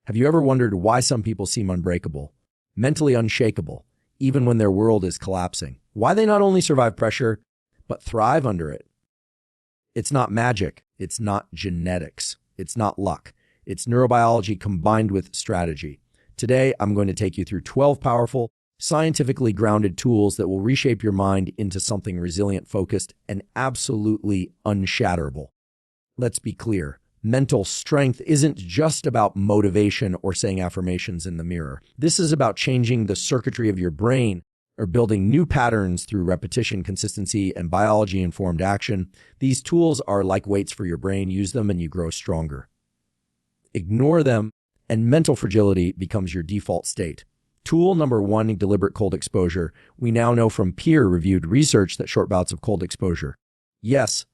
Have you ever wondered why some people seem unbreakable, mentally unshakable, even when their world is collapsing? Why they not only survive pressure, but thrive under it? It's not magic. It's not genetics. It's not luck. It's neurobiology combined with strategy. Today, I'm going to take you through 12 powerful, scientifically grounded tools that will reshape your mind into something resilient, focused, and absolutely unshatterable. Let's be clear. Mental strength isn't just about motivation or saying affirmations in the mirror. This is about changing the circuitry of your brain or building new patterns through repetition, consistency, and biology-informed action. These tools are like weights for your brain. Use them and you grow stronger. Ignore them and mental fragility becomes your default state. Tool number 1, deliberate cold exposure. We now know from peer-reviewed research that short bouts of cold exposure, yes,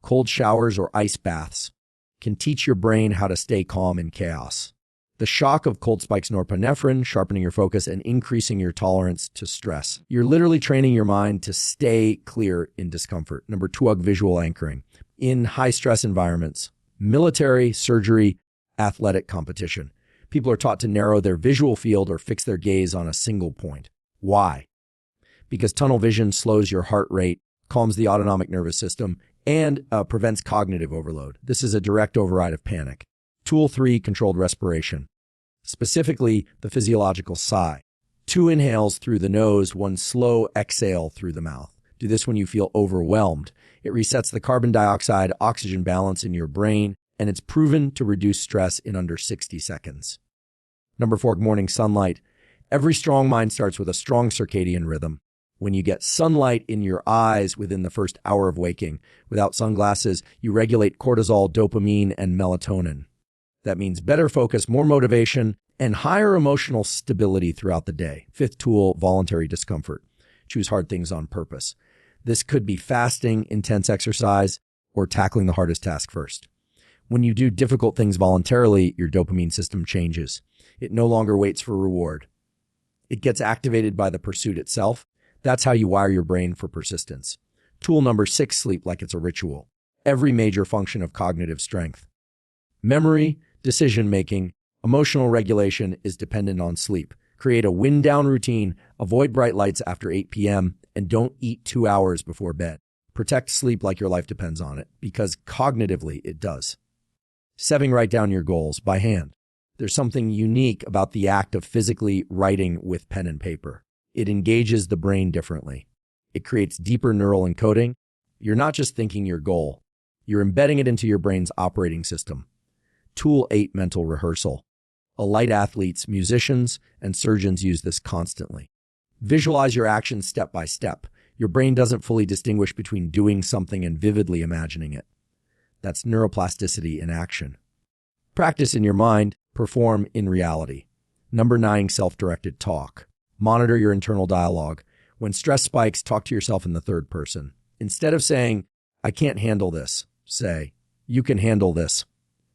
cold showers or ice baths, can teach your brain how to stay calm in chaos. The shock of cold spikes norepinephrine, sharpening your focus and increasing your tolerance to stress. You're literally training your mind to stay clear in discomfort. Number 2, visual anchoring. In high-stress environments, military, surgery, athletic competition, people are taught to narrow their visual field or fix their gaze on a single point. Why? Because tunnel vision slows your heart rate, calms the autonomic nervous system, and prevents cognitive overload. This is a direct override of panic. Tool 3, controlled respiration. Specifically, the physiological sigh. 2 inhales through the nose, 1 slow exhale through the mouth. Do this when you feel overwhelmed. It resets the carbon dioxide-oxygen balance in your brain, and it's proven to reduce stress in under 60 seconds. Number 4, morning sunlight. Every strong mind starts with a strong circadian rhythm. When you get sunlight in your eyes within the first hour of waking, without sunglasses, you regulate cortisol, dopamine, and melatonin. That means better focus, more motivation, and higher emotional stability throughout the day. 5th tool, voluntary discomfort. Choose hard things on purpose. This could be fasting, intense exercise, or tackling the hardest task first. When you do difficult things voluntarily, your dopamine system changes. It no longer waits for reward. It gets activated by the pursuit itself. That's how you wire your brain for persistence. Tool number 6, sleep like it's a ritual. Every major function of cognitive strength, memory, decision-making, emotional regulation is dependent on sleep. Create a wind-down routine, avoid bright lights after 8 p.m., and don't eat 2 hours before bed. Protect sleep like your life depends on it, because cognitively it does. 7, write down your goals by hand. There's something unique about the act of physically writing with pen and paper. It engages the brain differently. It creates deeper neural encoding. You're not just thinking your goal. You're embedding it into your brain's operating system. Tool 8, mental rehearsal. Elite athletes, musicians, and surgeons use this constantly. Visualize your actions step by step. Your brain doesn't fully distinguish between doing something and vividly imagining it. That's neuroplasticity in action. Practice in your mind, perform in reality. Number 9, self-directed talk. Monitor your internal dialogue. When stress spikes, talk to yourself in the third person. Instead of saying, I can't handle this, say, you can handle this.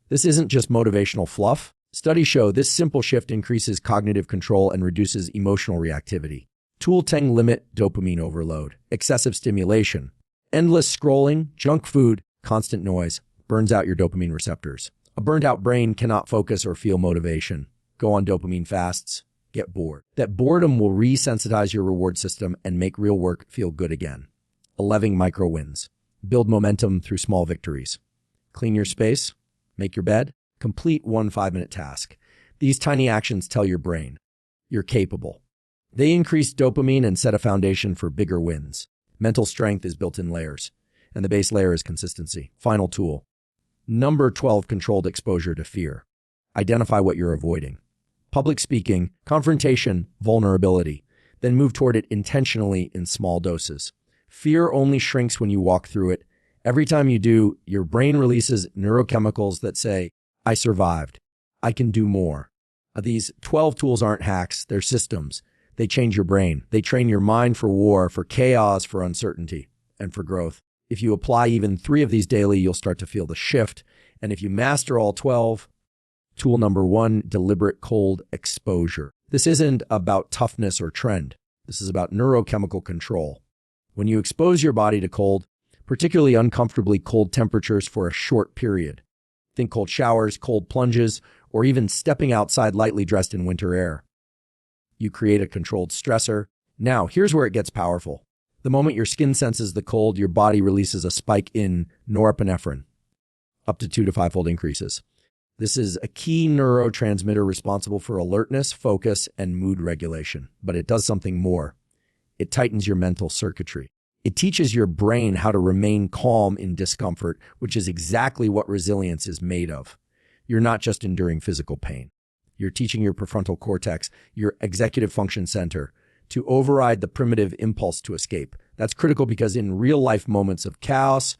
This isn't just motivational fluff. Studies show this simple shift increases cognitive control and reduces emotional reactivity. Tool 10, limit dopamine overload. Excessive stimulation. Endless scrolling, junk food, constant noise burns out your dopamine receptors. A burned-out brain cannot focus or feel motivation. Go on dopamine fasts. Get bored. That boredom will resensitize your reward system and make real work feel good again. 11 micro wins. Build momentum through small victories. Clean your space. Make your bed. Complete 1 5-minute task. These tiny actions tell your brain, you're capable. They increase dopamine and set a foundation for bigger wins. Mental strength is built in layers, and the base layer is consistency. Final tool. Number 12, controlled exposure to fear. Identify what you're avoiding. Public speaking, confrontation, vulnerability. Then move toward it intentionally in small doses. Fear only shrinks when you walk through it. Every time you do, your brain releases neurochemicals that say, I survived. I can do more. These 12 tools aren't hacks, they're systems. They change your brain. They train your mind for war, for chaos, for uncertainty, and for growth. If you apply even 3 of these daily, you'll start to feel the shift. And if you master all 12, tool number 1, deliberate cold exposure. This isn't about toughness or trend. This is about neurochemical control. When you expose your body to cold, particularly uncomfortably cold temperatures for a short period, think cold showers, cold plunges, or even stepping outside lightly dressed in winter air. You create a controlled stressor. Now, here's where it gets powerful. The moment your skin senses the cold, your body releases a spike in norepinephrine, up to 2 to 5-fold increases. This is a key neurotransmitter responsible for alertness, focus, and mood regulation. But it does something more. It tightens your mental circuitry. It teaches your brain how to remain calm in discomfort, which is exactly what resilience is made of. You're not just enduring physical pain. You're teaching your prefrontal cortex, your executive function center, to override the primitive impulse to escape. That's critical because in real-life moments of chaos,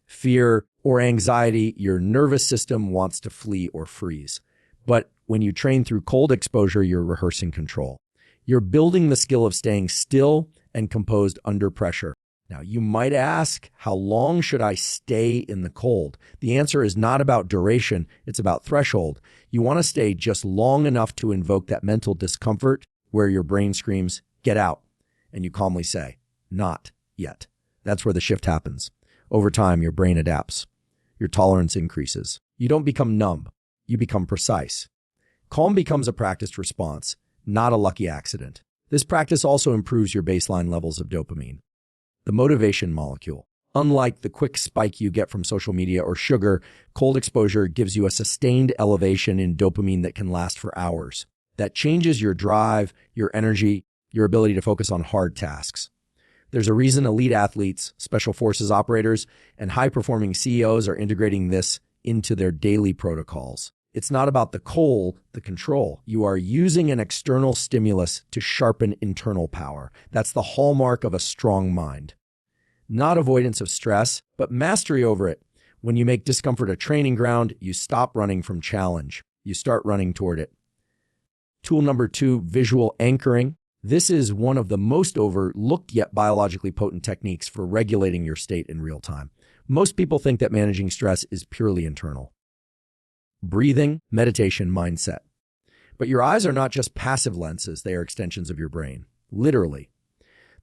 fear, or anxiety, your nervous system wants to flee or freeze. But when you train through cold exposure, you're rehearsing control. You're building the skill of staying still and composed under pressure. Now, you might ask, how long should I stay in the cold? The answer is not about duration, it's about threshold. You want to stay just long enough to invoke that mental discomfort where your brain screams, "Get out," and you calmly say, "Not yet." That's where the shift happens. Over time, your brain adapts. Your tolerance increases. You don't become numb. You become precise. Calm becomes a practiced response, not a lucky accident. This practice also improves your baseline levels of dopamine, the motivation molecule. Unlike the quick spike you get from social media or sugar, cold exposure gives you a sustained elevation in dopamine that can last for hours. That changes your drive, your energy, your ability to focus on hard tasks. There's a reason elite athletes, special forces operators, and high-performing CEOs are integrating this into their daily protocols. It's not about the control. You are using an external stimulus to sharpen internal power. That's the hallmark of a strong mind. Not avoidance of stress, but mastery over it. When you make discomfort a training ground, you stop running from challenge. You start running toward it. Tool number 2, visual anchoring. This is one of the most overlooked yet biologically potent techniques for regulating your state in real time. Most people think that managing stress is purely internal. Breathing, meditation, mindset. But your eyes are not just passive lenses, they are extensions of your brain. Literally.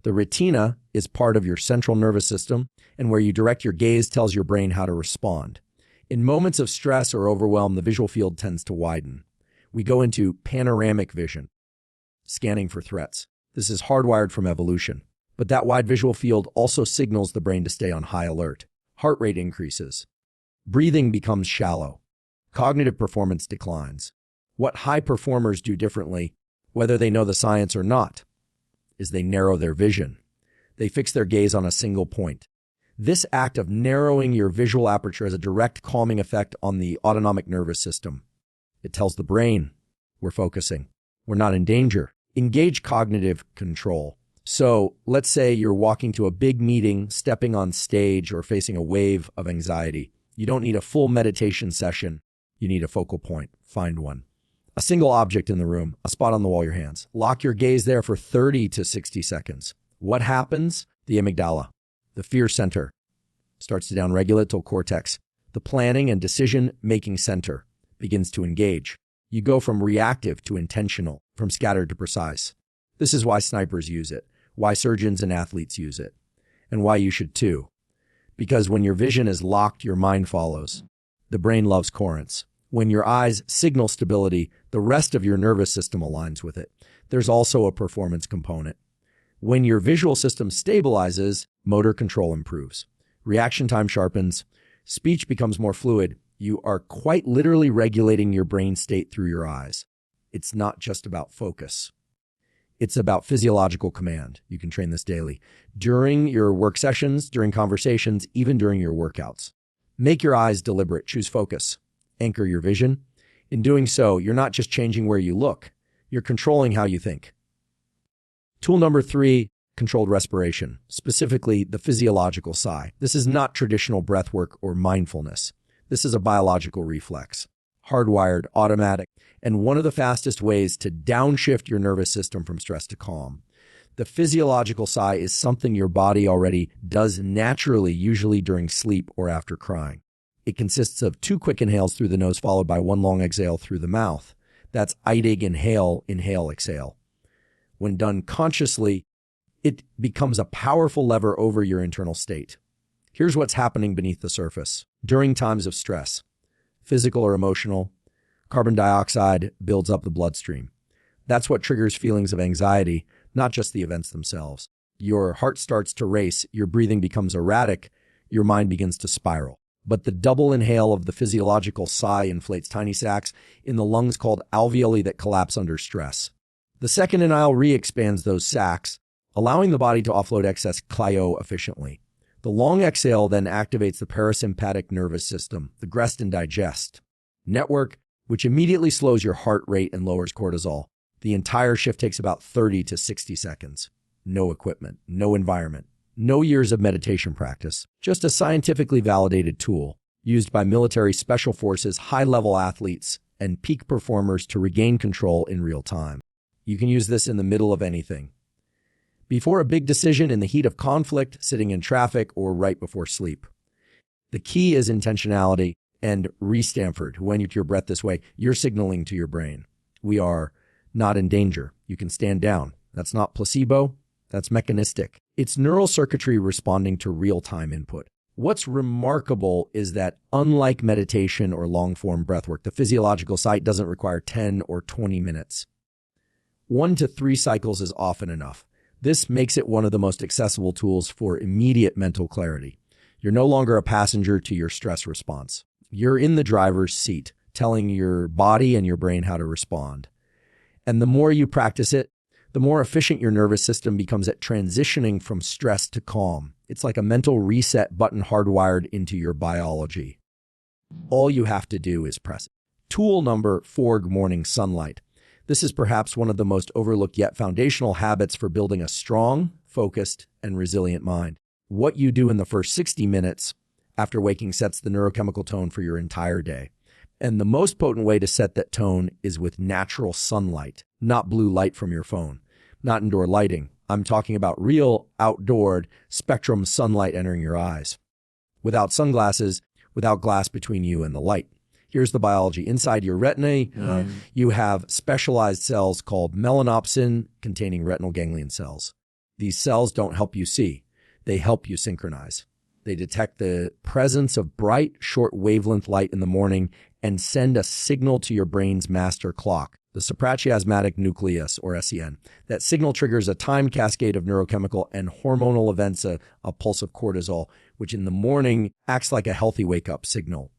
The retina is part of your central nervous system, and where you direct your gaze tells your brain how to respond. In moments of stress or overwhelm, the visual field tends to widen. We go into panoramic vision, scanning for threats. This is hardwired from evolution. But that wide visual field also signals the brain to stay on high alert. Heart rate increases. Breathing becomes shallow. Cognitive performance declines. What high performers do differently, whether they know the science or not, is they narrow their vision. They fix their gaze on a single point. This act of narrowing your visual aperture has a direct calming effect on the autonomic nervous system. It tells the brain, we're focusing. We're not in danger. Engage cognitive control. So let's say you're walking to a big meeting, stepping on stage, or facing a wave of anxiety. You don't need a full meditation session. You need a focal point. Find one. A single object in the room, a spot on the wall, your hands. Lock your gaze there for 30 to 60 seconds. What happens? The amygdala, the fear center, starts to downregulate till cortex. The planning and decision-making center begins to engage. You go from reactive to intentional, from scattered to precise. This is why snipers use it, why surgeons and athletes use it, and why you should too. Because when your vision is locked, your mind follows. The brain loves coherence. When your eyes signal stability, the rest of your nervous system aligns with it. There's also a performance component. When your visual system stabilizes, motor control improves. Reaction time sharpens. Speech becomes more fluid. You are quite literally regulating your brain state through your eyes. It's not just about focus. It's about physiological command. You can train this daily. During your work sessions, during conversations, even during your workouts. Make your eyes deliberate. Choose focus. Anchor your vision. In doing so, you're not just changing where you look. You're controlling how you think. Tool number 3, controlled respiration, specifically the physiological sigh. This is not traditional breath work or mindfulness. This is a biological reflex, hardwired, automatic, and one of the fastest ways to downshift your nervous system from stress to calm. The physiological sigh is something your body already does naturally, usually during sleep or after crying. It consists of 2 quick inhales through the nose followed by 1 long exhale through the mouth. That's eidig inhale, inhale, exhale. When done consciously, it becomes a powerful lever over your internal state. Here's what's happening beneath the surface. During times of stress, physical or emotional, Carbon dioxide builds up the bloodstream. That's what triggers feelings of anxiety, not just the events themselves. Your heart starts to race, your breathing becomes erratic, your mind begins to spiral. But the double inhale of the physiological sigh inflates tiny sacs in the lungs called alveoli that collapse under stress. The second inhale re-expands those sacs, allowing the body to offload excess cryo efficiently. The long exhale then activates the parasympathetic nervous system, the rest and digest network, which immediately slows your heart rate and lowers cortisol. The entire shift takes about 30 to 60 seconds. No equipment, no environment, no years of meditation practice, just a scientifically validated tool used by military special forces, high-level athletes, and peak performers to regain control in real time. You can use this in the middle of anything. Before a big decision, in the heat of conflict, sitting in traffic, or right before sleep. The key is intentionality, and Stanford, when you do your breath this way, you're signaling to your brain, we are not in danger. You can stand down. That's not placebo. That's mechanistic. It's neural circuitry responding to real-time input. What's remarkable is that unlike meditation or long-form breathwork, the physiological site doesn't require 10 or 20 minutes. 1 to 3 cycles is often enough. This makes it one of the most accessible tools for immediate mental clarity. You're no longer a passenger to your stress response. You're in the driver's seat, telling your body and your brain how to respond. And the more you practice it, the more efficient your nervous system becomes at transitioning from stress to calm. It's like a mental reset button hardwired into your biology. All you have to do is press it. Tool number 4, morning sunlight. This is perhaps one of the most overlooked yet foundational habits for building a strong, focused, and resilient mind. What you do in the first 60 minutes after waking sets the neurochemical tone for your entire day. And the most potent way to set that tone is with natural sunlight, not blue light from your phone, not indoor lighting. I'm talking about real outdoor spectrum sunlight entering your eyes. Without sunglasses, without glass between you and the light. Here's the biology. Inside your retina, you have specialized cells called melanopsin containing retinal ganglion cells. These cells don't help you see. They help you synchronize. They detect the presence of bright, short wavelength light in the morning and send a signal to your brain's master clock, the suprachiasmatic nucleus, or SEN. That signal triggers a time cascade of neurochemical and hormonal events, a pulse of cortisol, which in the morning acts like a healthy wake-up signal.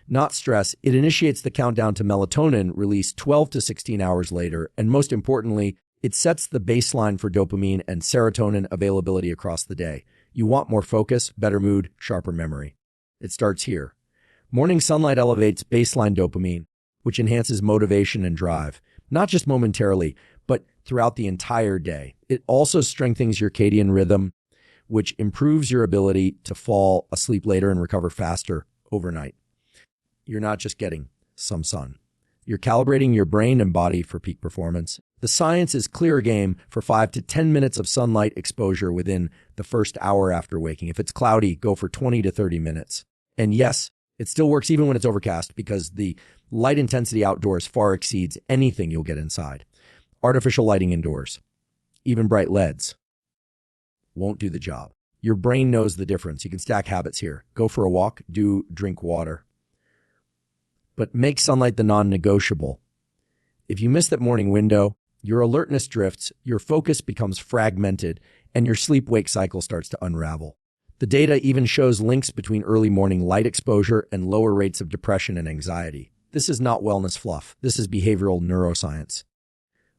Not stress, it initiates the countdown to melatonin release 12 to 16 hours later, and most importantly, it sets the baseline for dopamine and serotonin availability across the day. You want more focus, better mood, sharper memory. It starts here. Morning sunlight elevates baseline dopamine, which enhances motivation and drive, not just momentarily, but throughout the entire day. It also strengthens your circadian rhythm, which improves your ability to fall asleep later and recover faster overnight. You're not just getting some sun. You're calibrating your brain and body for peak performance. The science is clear game for 5 to 10 minutes of sunlight exposure within the first hour after waking. If it's cloudy, go for 20 to 30 minutes. And yes, it still works even when it's overcast because the light intensity outdoors far exceeds anything you'll get inside. Artificial lighting indoors, even bright LEDs, won't do the job. Your brain knows the difference. You can stack habits here. Go for a walk, drink water. But make sunlight the non-negotiable. If you miss that morning window, your alertness drifts, your focus becomes fragmented, and your sleep-wake cycle starts to unravel. The data even shows links between early morning light exposure and lower rates of depression and anxiety. This is not wellness fluff. This is behavioral neuroscience.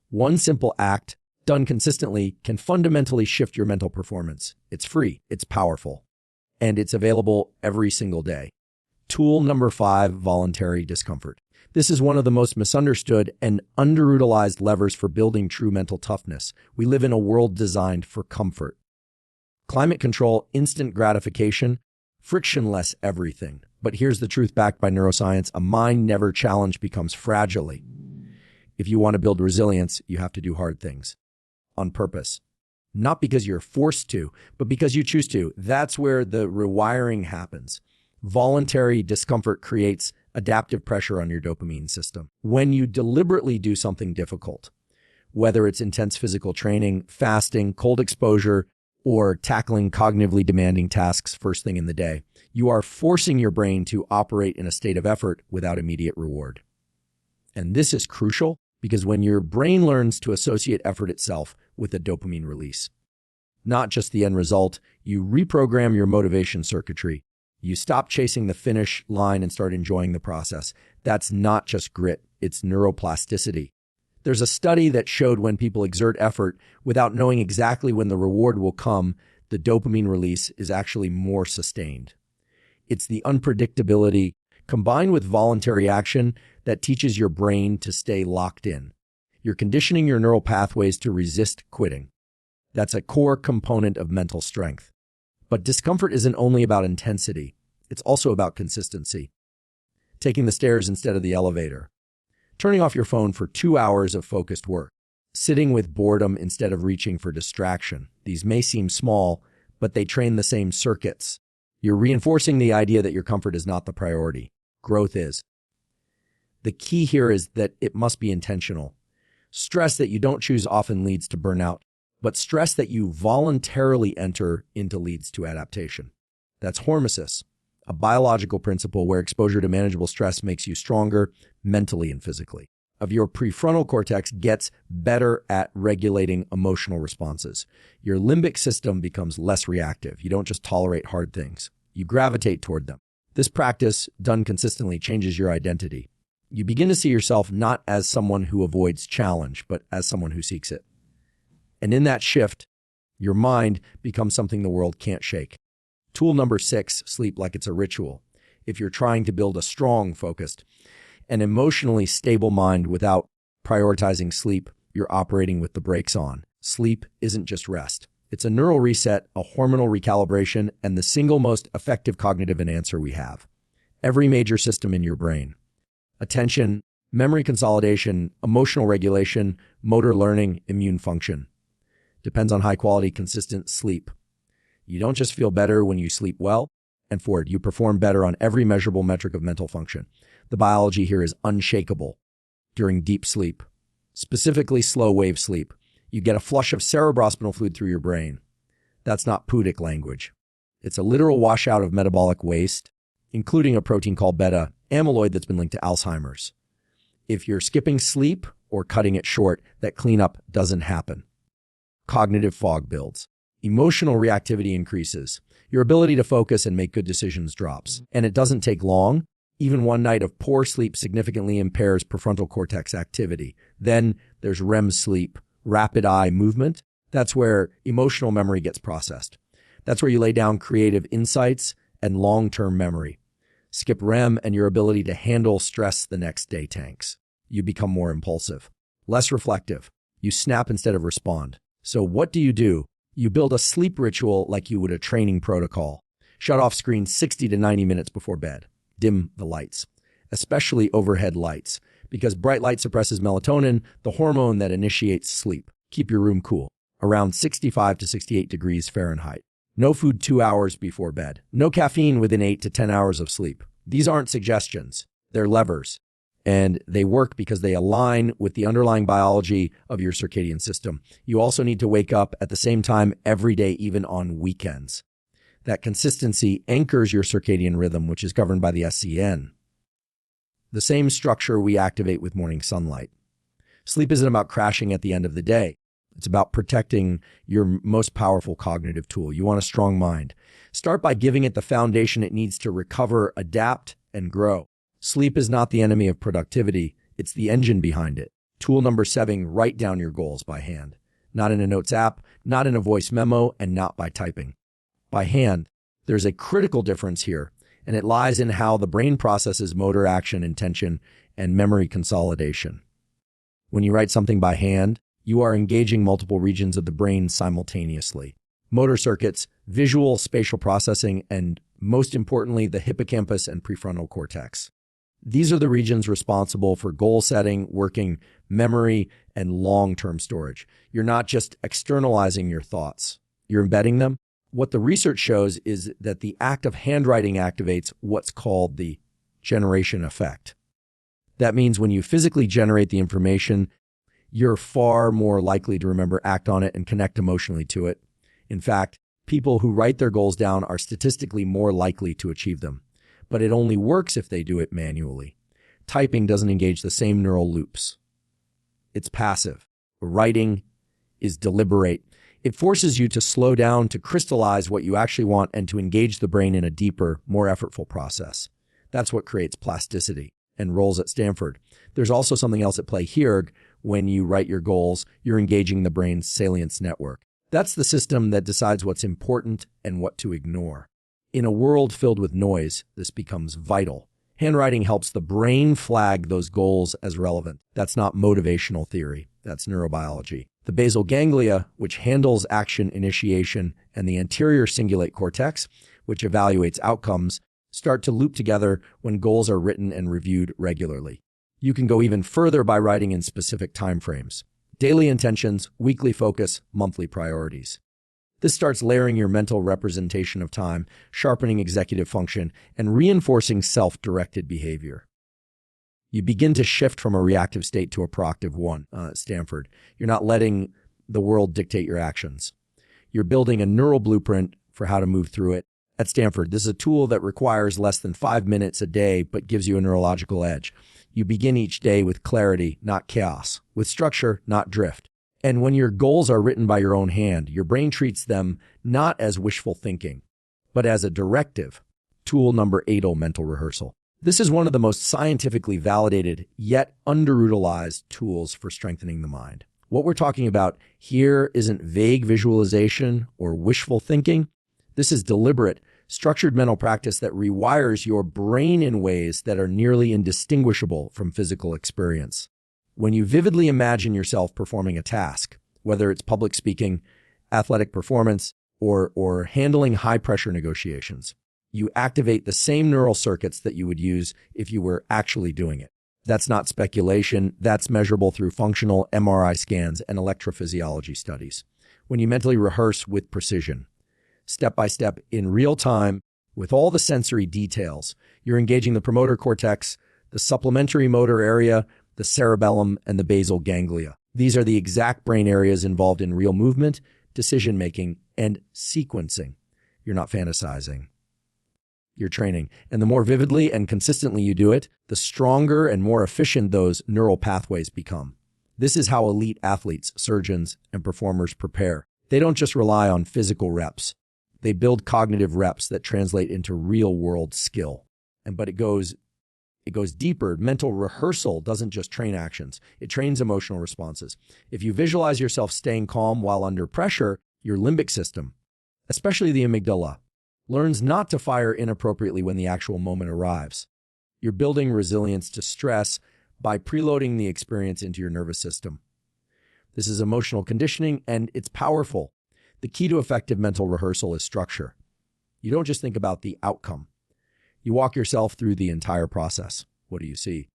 One simple act, done consistently, can fundamentally shift your mental performance. It's free, it's powerful, and it's available every single day. Tool number 5, voluntary discomfort. This is one of the most misunderstood and underutilized levers for building true mental toughness. We live in a world designed for comfort. Climate control, instant gratification, frictionless everything. But here's the truth backed by neuroscience. A mind never challenged becomes fragile. If you want to build resilience, you have to do hard things on purpose. Not because you're forced to, but because you choose to. That's where the rewiring happens. Voluntary discomfort creates adaptive pressure on your dopamine system. When you deliberately do something difficult, whether it's intense physical training, fasting, cold exposure, or tackling cognitively demanding tasks first thing in the day, you are forcing your brain to operate in a state of effort without immediate reward. And this is crucial because when your brain learns to associate effort itself with a dopamine release, not just the end result, you reprogram your motivation circuitry. You stop chasing the finish line and start enjoying the process. That's not just grit, it's neuroplasticity. There's a study that showed when people exert effort without knowing exactly when the reward will come, the dopamine release is actually more sustained. It's the unpredictability combined with voluntary action that teaches your brain to stay locked in. You're conditioning your neural pathways to resist quitting. That's a core component of mental strength. But discomfort isn't only about intensity. It's also about consistency. Taking the stairs instead of the elevator. Turning off your phone for 2 hours of focused work. Sitting with boredom instead of reaching for distraction. These may seem small, but they train the same circuits. You're reinforcing the idea that your comfort is not the priority. Growth is. The key here is that it must be intentional. Stress that you don't choose often leads to burnout, but stress that you voluntarily enter into leads to adaptation. That's hormesis, a biological principle where exposure to manageable stress makes you stronger mentally and physically. Your prefrontal cortex gets better at regulating emotional responses. Your limbic system becomes less reactive. You don't just tolerate hard things. You gravitate toward them. This practice, done consistently, changes your identity. You begin to see yourself not as someone who avoids challenge, but as someone who seeks it. And in that shift, your mind becomes something the world can't shake. Tool number 6, sleep like it's a ritual. If you're trying to build a strong, focused, and emotionally stable mind without prioritizing sleep, you're operating with the brakes on. Sleep isn't just rest. It's a neural reset, a hormonal recalibration, and the single most effective cognitive enhancer we have. Every major system in your brain. Attention, memory consolidation, emotional regulation, motor learning, immune function. Depends on high-quality, consistent sleep. You don't just feel better when you sleep well, and forward, you perform better on every measurable metric of mental function. The biology here is unshakable during deep sleep, specifically slow-wave sleep. You get a flush of cerebrospinal fluid through your brain. That's not pudic language. It's a literal washout of metabolic waste, including a protein called beta amyloid that's been linked to Alzheimer's. If you're skipping sleep or cutting it short, that cleanup doesn't happen. Cognitive fog builds. Emotional reactivity increases. Your ability to focus and make good decisions drops. And it doesn't take long. Even one night of poor sleep significantly impairs prefrontal cortex activity. Then there's REM sleep, rapid eye movement. That's where emotional memory gets processed. That's where you lay down creative insights and long-term memory. Skip REM and your ability to handle stress the next day tanks. You become more impulsive, less reflective. You snap instead of respond. So what do? You build a sleep ritual like you would a training protocol. Shut off screens 60 to 90 minutes before bed. Dim the lights, especially overhead lights, because bright light suppresses melatonin, the hormone that initiates sleep. Keep your room cool, around 65 to 68 degrees Fahrenheit. No food 2 hours before bed. No caffeine within 8 to 10 hours of sleep. These aren't suggestions. They're levers. And they work because they align with the underlying biology of your circadian system. You also need to wake up at the same time every day, even on weekends. That consistency anchors your circadian rhythm, which is governed by the SCN. The same structure we activate with morning sunlight. Sleep isn't about crashing at the end of the day. It's about protecting your most powerful cognitive tool. You want a strong mind. Start by giving it the foundation it needs to recover, adapt, and grow. Sleep is not the enemy of productivity. It's the engine behind it. Tool number 7, write down your goals by hand. Not in a notes app, not in a voice memo, and not by typing. By hand. There's a critical difference here, and it lies in how the brain processes motor action, intention, and memory consolidation. When you write something by hand, you are engaging multiple regions of the brain simultaneously. Motor circuits, visual, spatial processing, and most importantly, the hippocampus and prefrontal cortex. These are the regions responsible for goal setting, working, memory, and long-term storage. You're not just externalizing your thoughts. You're embedding them. What the research shows is that the act of handwriting activates what's called the generation effect. That means when you physically generate the information, you're far more likely to remember, act on it, and connect emotionally to it. In fact, people who write their goals down are statistically more likely to achieve them. But it only works if they do it manually. Typing doesn't engage the same neural loops. It's passive. Writing is deliberate. It forces you to slow down, to crystallize what you actually want, and to engage the brain in a deeper, more effortful process. That's what creates plasticity and roles at Stanford. There's also something else at play here. When you write your goals, you're engaging the brain's salience network. That's the system that decides what's important and what to ignore. In a world filled with noise, this becomes vital. Handwriting helps the brain flag those goals as relevant. That's not motivational theory. That's neurobiology. The basal ganglia, which handles action initiation, and the anterior cingulate cortex, which evaluates outcomes, start to loop together when goals are written and reviewed regularly. You can go even further by writing in specific time frames. Daily intentions, weekly focus, monthly priorities. This starts layering your mental representation of time, sharpening executive function, and reinforcing self-directed behavior. You begin to shift from a reactive state to a proactive one at Stanford. You're not letting the world dictate your actions. You're building a neural blueprint for how to move through it. At Stanford, this is a tool that requires less than 5 minutes a day, but gives you a neurological edge. You begin each day with clarity, not chaos, with structure, not drift. And when your goals are written by your own hand, your brain treats them not as wishful thinking, but as a directive. Tool number 8, mental rehearsal. This is one of the most scientifically validated, yet underutilized tools for strengthening the mind. What we're talking about here isn't vague visualization or wishful thinking. This is deliberate, structured mental practice that rewires your brain in ways that are nearly indistinguishable from physical experience. When you vividly imagine yourself performing a task, whether it's public speaking, athletic performance, or handling high-pressure negotiations, you activate the same neural circuits that you would use if you were actually doing it. That's not speculation. That's measurable through functional MRI scans and electrophysiology studies. When you mentally rehearse with precision, step by step, in real time, with all the sensory details, you're engaging the promoter cortex, the supplementary motor area, the cerebellum, and the basal ganglia. These are the exact brain areas involved in real movement, decision-making, and sequencing. You're not fantasizing. You're training. And the more vividly and consistently you do it, the stronger and more efficient those neural pathways become. This is how elite athletes, surgeons, and performers prepare. They don't just rely on physical reps. They build cognitive reps that translate into real-world skill. But it goes deeper. Mental rehearsal doesn't just train actions. It trains emotional responses. If you visualize yourself staying calm while under pressure, your limbic system, especially the amygdala, learns not to fire inappropriately when the actual moment arrives. You're building resilience to stress by preloading the experience into your nervous system. This is emotional conditioning, and it's powerful. The key to effective mental rehearsal is structure. You don't just think about the outcome. You walk yourself through the entire process. What do you see?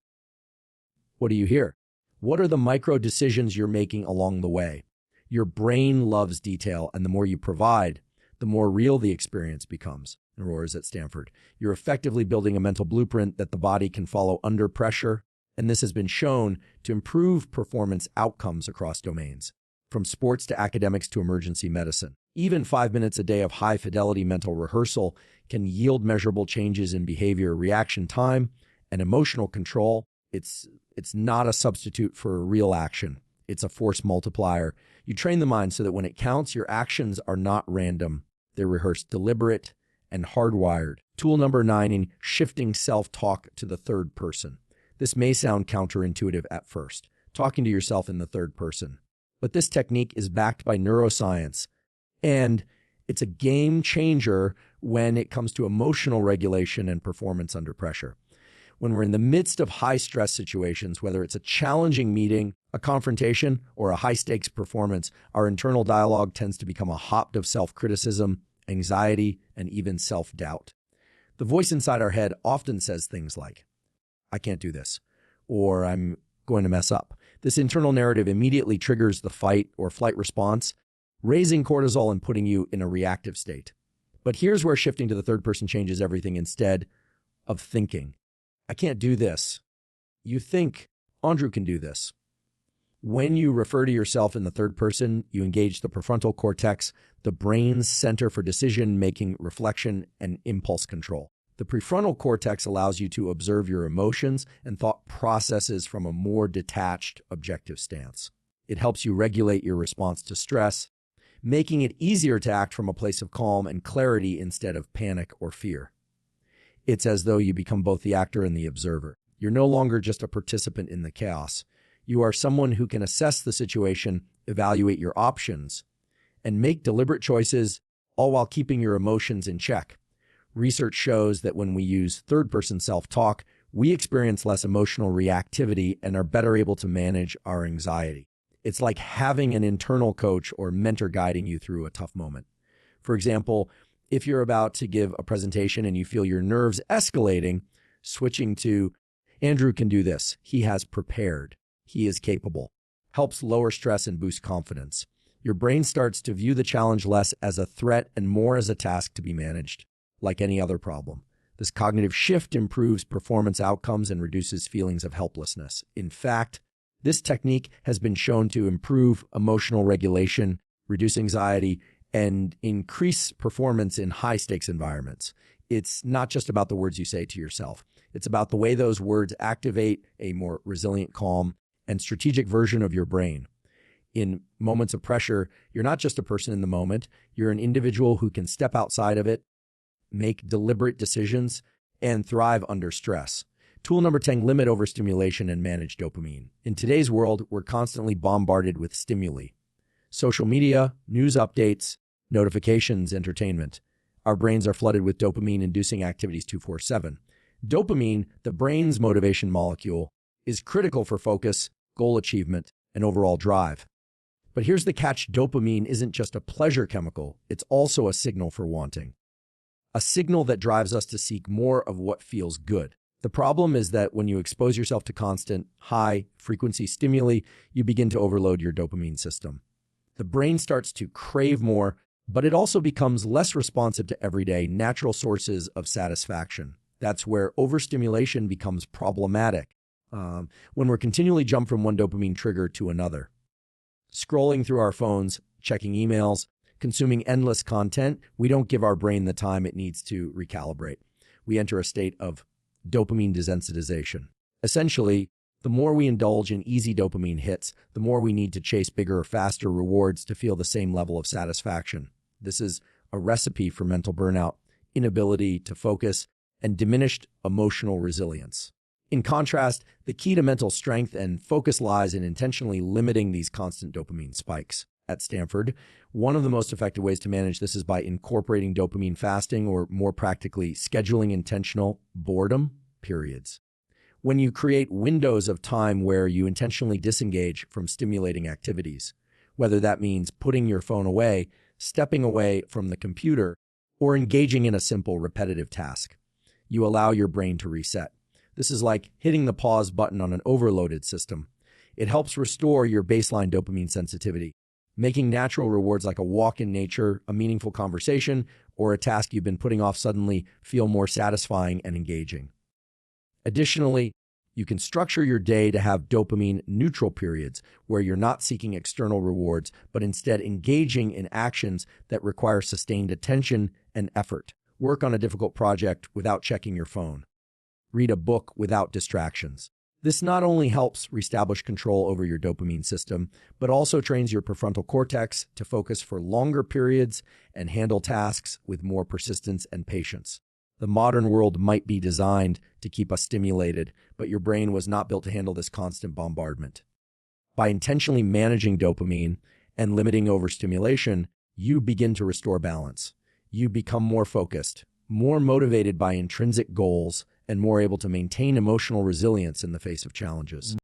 What do you hear? What are the micro decisions you're making along the way? Your brain loves detail, and the more you provide, the more real the experience becomes. Roars at Stanford. You're effectively building a mental blueprint that the body can follow under pressure, and this has been shown to improve performance outcomes across domains, from sports to academics to emergency medicine. Even 5 minutes a day of high-fidelity mental rehearsal can yield measurable changes in behavior, reaction time, and emotional control. It's not a substitute for real action. It's a force multiplier. You train the mind so that when it counts, your actions are not random. They're rehearsed, deliberate, and hardwired. Tool number 9, in shifting self-talk to the third person. This may sound counterintuitive at first, talking to yourself in the third person. But this technique is backed by neuroscience, and it's a game changer when it comes to emotional regulation and performance under pressure. When we're in the midst of high-stress situations, whether it's a challenging meeting, a confrontation, or a high-stakes performance, our internal dialogue tends to become a hop of self-criticism, anxiety, and even self-doubt. The voice inside our head often says things like, "I can't do this," or "I'm going to mess up." This internal narrative immediately triggers the fight or flight response, raising cortisol and putting you in a reactive state. But here's where shifting to the third person changes everything. Instead of thinking, "I can't do this," you think, "Andrew can do this." When you refer to yourself in the third person, you engage the prefrontal cortex, the brain's center for decision-making, reflection, and impulse control. The prefrontal cortex allows you to observe your emotions and thought processes from a more detached, objective stance. It helps you regulate your response to stress, making it easier to act from a place of calm and clarity instead of panic or fear. It's as though you become both the actor and the observer. You're no longer just a participant in the chaos. You are someone who can assess the situation, evaluate your options, and make deliberate choices, all while keeping your emotions in check. Research shows that when we use third-person self-talk, we experience less emotional reactivity and are better able to manage our anxiety. It's like having an internal coach or mentor guiding you through a tough moment. For example, if you're about to give a presentation and you feel your nerves escalating, switching to, Andrew can do this. He has prepared. He is capable. Helps lower stress and boost confidence. Your brain starts to view the challenge less as a threat and more as a task to be managed, like any other problem. This cognitive shift improves performance outcomes and reduces feelings of helplessness. In fact, this technique has been shown to improve emotional regulation, reduce anxiety, and increase performance in high-stakes environments. It's not just about the words you say to yourself. It's about the way those words activate a more resilient, calm, and strategic version of your brain. In moments of pressure, you're not just a person in the moment. You're an individual who can step outside of it, make deliberate decisions, and thrive under stress. Tool number 10, limit overstimulation and manage dopamine. In today's world, we're constantly bombarded with stimuli. Social media, news updates, notifications, entertainment. Our brains are flooded with dopamine-inducing activities 24/7. Dopamine, the brain's motivation molecule, is critical for focus, goal achievement, and overall drive. But here's the catch: dopamine isn't just a pleasure chemical, it's also a signal for wanting. A signal that drives us to seek more of what feels good. The problem is that when you expose yourself to constant, high-frequency stimuli, you begin to overload your dopamine system. The brain starts to crave more, but it also becomes less responsive to everyday, natural sources of satisfaction. That's where overstimulation becomes problematic, when we're continually jumped from one dopamine trigger to another. Scrolling through our phones, checking emails, consuming endless content, we don't give our brain the time it needs to recalibrate. We enter a state of dopamine desensitization. Essentially, the more we indulge in easy dopamine hits, the more we need to chase bigger or faster rewards to feel the same level of satisfaction. This is a recipe for mental burnout, inability to focus, and diminished emotional resilience. In contrast, the key to mental strength and focus lies in intentionally limiting these constant dopamine spikes. At Stanford, one of the most effective ways to manage this is by incorporating dopamine fasting, or more practically, scheduling intentional boredom periods. When you create windows of time where you intentionally disengage from stimulating activities, whether that means putting your phone away, stepping away from the computer, or engaging in a simple repetitive task, you allow your brain to reset. This is like hitting the pause button on an overloaded system. It helps restore your baseline dopamine sensitivity, making natural rewards like a walk in nature, a meaningful conversation, or a task you've been putting off suddenly feel more satisfying and engaging. Additionally, you can structure your day to have dopamine neutral periods where you're not seeking external rewards, but instead engaging in actions that require sustained attention and effort. Work on a difficult project without checking your phone. Read a book without distractions. This not only helps reestablish control over your dopamine system, but also trains your prefrontal cortex to focus for longer periods and handle tasks with more persistence and patience. The modern world might be designed to keep us stimulated, but your brain was not built to handle this constant bombardment. By intentionally managing dopamine and limiting overstimulation, you begin to restore balance. You become more focused, more motivated by intrinsic goals, and more able to maintain emotional resilience in the face of challenges.